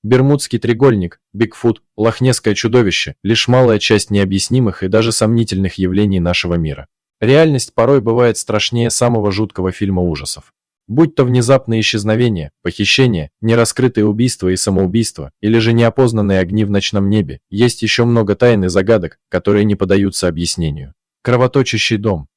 Бермудский треугольник, Бигфут, Лохнесское чудовище – лишь малая часть необъяснимых и даже сомнительных явлений нашего мира. Реальность порой бывает страшнее самого жуткого фильма ужасов. Будь то внезапные исчезновения, похищения, нераскрытые убийства и самоубийства, или же неопознанные огни в ночном небе, есть еще много тайн и загадок, которые не поддаются объяснению. Кровоточащий дом.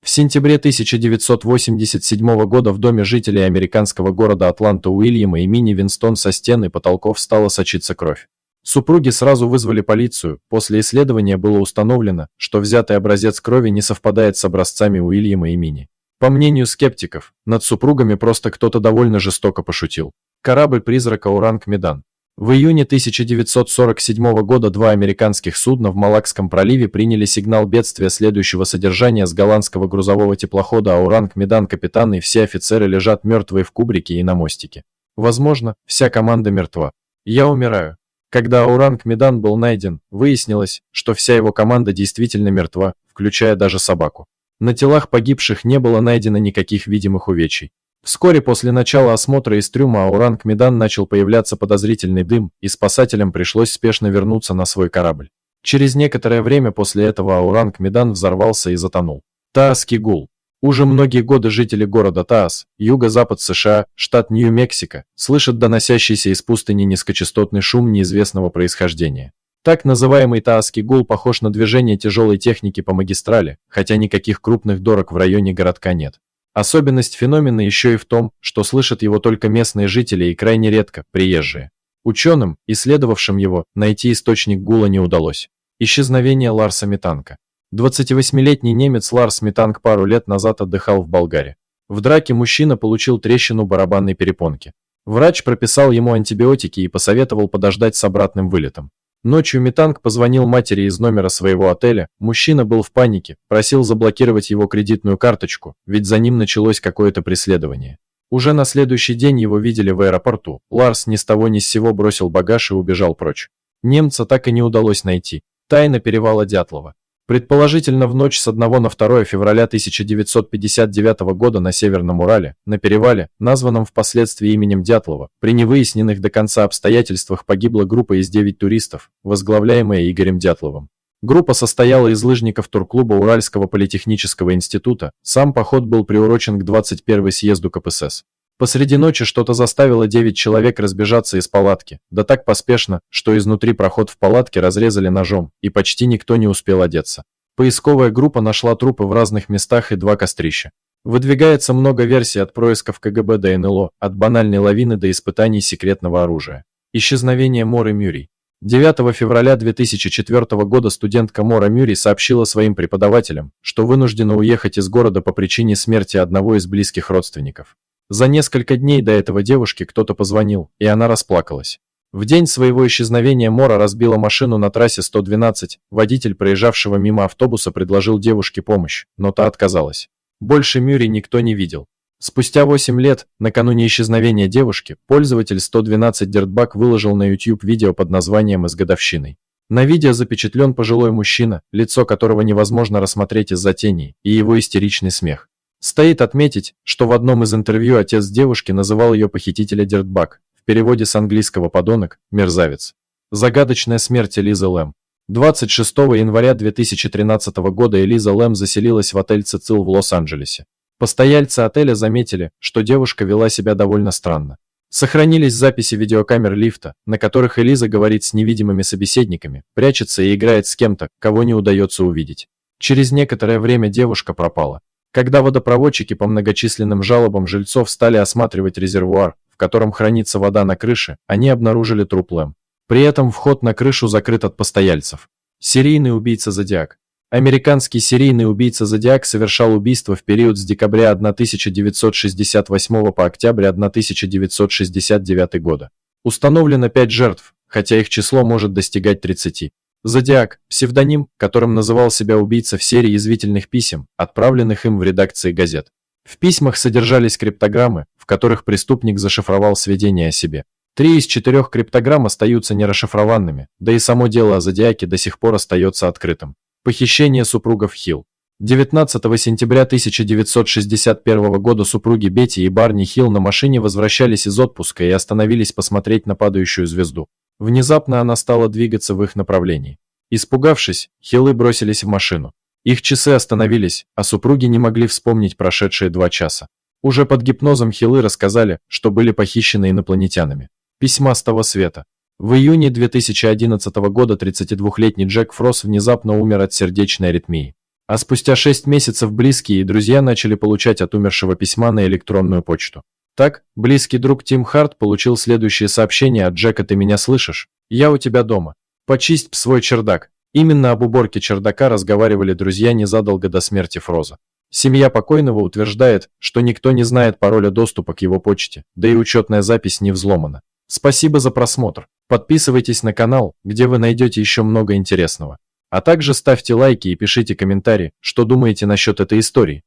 В сентябре 1987 года в доме жителей американского города Атланта Уильяма и Минни Винстон со стен и потолков стала сочиться кровь. Супруги сразу вызвали полицию, после исследования было установлено, что взятый образец крови не совпадает с образцами Уильяма и Минни. По мнению скептиков, над супругами просто кто-то довольно жестоко пошутил. Корабль-призрак Ауранг Медан. В июне 1947 года два американских судна в Малакском проливе приняли сигнал бедствия следующего содержания с голландского грузового теплохода Ауранг Медан. Капитан и все офицеры лежат мертвые в кубрике и на мостике. Возможно, вся команда мертва. Я умираю. Когда Ауранг Медан был найден, выяснилось, что вся его команда действительно мертва, включая даже собаку. На телах погибших не было найдено никаких видимых увечий. Вскоре после начала осмотра из трюма Ауранг Медан начал появляться подозрительный дым, и спасателям пришлось спешно вернуться на свой корабль. Через некоторое время после этого Ауранг Медан взорвался и затонул. Таарский гул. Уже многие годы жители города Таас, юго-запад США, штат Нью-Мексико, слышат доносящийся из пустыни низкочастотный шум неизвестного происхождения. Так называемый Таарский гул похож на движение тяжелой техники по магистрали, хотя никаких крупных дорог в районе городка нет. Особенность феномена еще и в том, что слышат его только местные жители и крайне редко приезжие. Ученым, исследовавшим его, найти источник гула не удалось. Исчезновение Ларса Метанка. 28-летний немец Ларс Метанк пару лет назад отдыхал в Болгарии. В драке мужчина получил трещину барабанной перепонки. Врач прописал ему антибиотики и посоветовал подождать с обратным вылетом. Ночью Метанк позвонил матери из номера своего отеля, мужчина был в панике, просил заблокировать его кредитную карточку, ведь за ним началось какое-то преследование. Уже на следующий день его видели в аэропорту, Ларс ни с того ни с сего бросил багаж и убежал прочь. Немца так и не удалось найти. Тайна перевала Дятлова. Предположительно в ночь с 1 на 2 февраля 1959 года на Северном Урале, на перевале, названном впоследствии именем Дятлова, при невыясненных до конца обстоятельствах погибла группа из 9 туристов, возглавляемая Игорем Дятловым. Группа состояла из лыжников турклуба Уральского политехнического института, сам поход был приурочен к 21-й съезду КПСС. Посреди ночи что-то заставило 9 человек разбежаться из палатки, да так поспешно, что изнутри проход в палатке разрезали ножом, и почти никто не успел одеться. Поисковая группа нашла трупы в разных местах и 2 кострища. Выдвигается много версий от происков КГБ до НЛО, от банальной лавины до испытаний секретного оружия. Исчезновение Моры Мюррей. 9 февраля 2004 года студентка Мора Мюррей сообщила своим преподавателям, что вынуждена уехать из города по причине смерти одного из близких родственников. За несколько дней до этого девушке кто-то позвонил, и она расплакалась. В день своего исчезновения Мора разбила машину на трассе 112, водитель проезжавшего мимо автобуса предложил девушке помощь, но та отказалась. Больше Мюррей никто не видел. Спустя 8 лет, накануне исчезновения девушки, пользователь 112 Dirtbag выложил на YouTube видео под названием «С годовщиной». На видео запечатлен пожилой мужчина, лицо которого невозможно рассмотреть из-за теней, и его истеричный смех. Стоит отметить, что в одном из интервью отец девушки называл ее похитителя Dirtbag, в переводе с английского «подонок», «мерзавец». Загадочная смерть Элизы Лэм. 26 января 2013 года Элиза Лэм заселилась в отель «Цицил» в Лос-Анджелесе. Постояльцы отеля заметили, что девушка вела себя довольно странно. Сохранились записи видеокамер лифта, на которых Элиза говорит с невидимыми собеседниками, прячется и играет с кем-то, кого не удается увидеть. Через некоторое время девушка пропала. Когда водопроводчики по многочисленным жалобам жильцов стали осматривать резервуар, в котором хранится вода на крыше, они обнаружили труп Лэм. При этом вход на крышу закрыт от постояльцев. Серийный убийца Зодиак. Американский серийный убийца Зодиак совершал убийства в период с декабря 1968 по октябрь 1969 года. Установлено 5 жертв, хотя их число может достигать 30. Зодиак – псевдоним, которым называл себя убийца в серии язвительных писем, отправленных им в редакции газет. В письмах содержались криптограммы, в которых преступник зашифровал сведения о себе. 3 из 4 криптограмм остаются нерасшифрованными, да и само дело о Зодиаке до сих пор остается открытым. Похищение супругов Хилл. 19 сентября 1961 года супруги Бетти и Барни Хилл на машине возвращались из отпуска и остановились посмотреть на падающую звезду. Внезапно она стала двигаться в их направлении. Испугавшись, Хиллы бросились в машину. Их часы остановились, а супруги не могли вспомнить прошедшие 2 часа. Уже под гипнозом Хиллы рассказали, что были похищены инопланетянами. Письма с того света. В июне 2011 года 32-летний Джек Фрос внезапно умер от сердечной аритмии. А спустя 6 месяцев близкие и друзья начали получать от умершего письма на электронную почту. Так, близкий друг Тим Харт получил следующее сообщение от Джека: «Ты меня слышишь? Я у тебя дома. Почисть свой чердак». Именно об уборке чердака разговаривали друзья незадолго до смерти Фроза. Семья покойного утверждает, что никто не знает пароля доступа к его почте, да и учетная запись не взломана. Спасибо за просмотр. Подписывайтесь на канал, где вы найдете еще много интересного. А также ставьте лайки и пишите комментарии, что думаете насчет этой истории.